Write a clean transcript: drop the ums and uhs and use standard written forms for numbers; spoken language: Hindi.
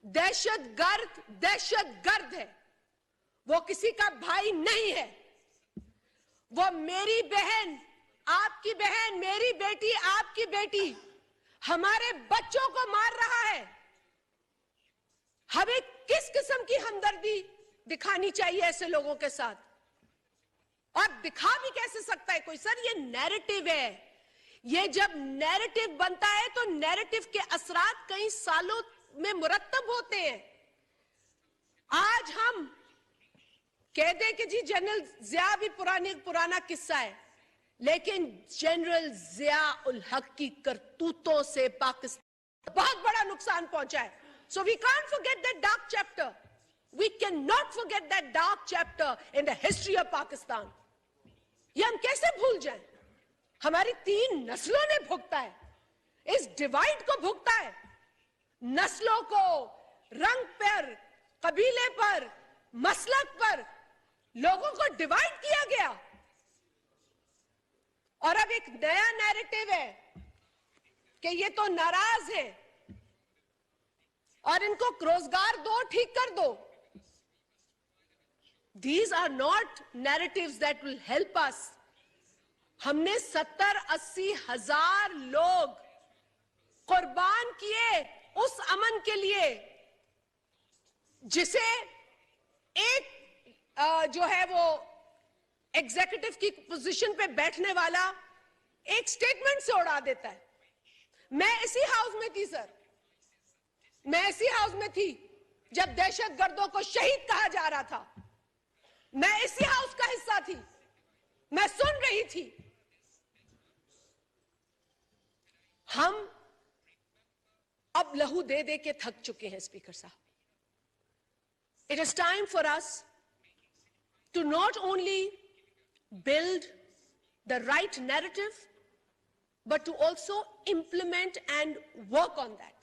दहशतगर्द है, वो किसी का भाई नहीं है। वो मेरी बहन, आपकी बहन, मेरी बेटी, आपकी बेटी, हमारे बच्चों को मार रहा है। हमें किस किस्म की हमदर्दी दिखानी चाहिए ऐसे लोगों के साथ? और दिखा भी कैसे सकता है कोई? सर, ये नैरेटिव है। ये जब नैरेटिव बनता है तो नैरेटिव के असरात कई सालों में मुरत्तब होते हैं। आज हम कह दें कि जी जनरल जिया भी पुराना किस्सा है, लेकिन जनरल जिया उल हक की करतूतों से पाकिस्तान बहुत बड़ा नुकसान पहुंचा है। So we can't forget that dark chapter. We cannot forget that dark chapter in the history of Pakistan. ये हम कैसे भूल जाएं? हमारी 3 नस्लों ने भुगता है, इस डिवाइड को भुगता है। नस्लों को रंग पर, कबीले पर, मसलक पर लोगों को डिवाइड किया गया। और अब एक नया नैरेटिव है कि ये तो नाराज है और इनको रोजगार दो, ठीक कर दो। These are not narratives that will help us. हमने 70-80 हजार लोग कुर्बान किए उस अमन के लिए जिसे एक जो है वो एग्जीक्यूटिव की पोजीशन पे बैठने वाला एक स्टेटमेंट से उड़ा देता है। मैं इसी हाउस में थी सर, मैं इसी हाउस में थी जब दहशतगर्दों को शहीद कहा जा रहा था। मैं इसी हाउस का हिस्सा थी, मैं सुन रही थी। हम अब लहू दे दे के थक चुके हैं स्पीकर साहब। It is time for us to not only build the right narrative, but to also implement and work on that.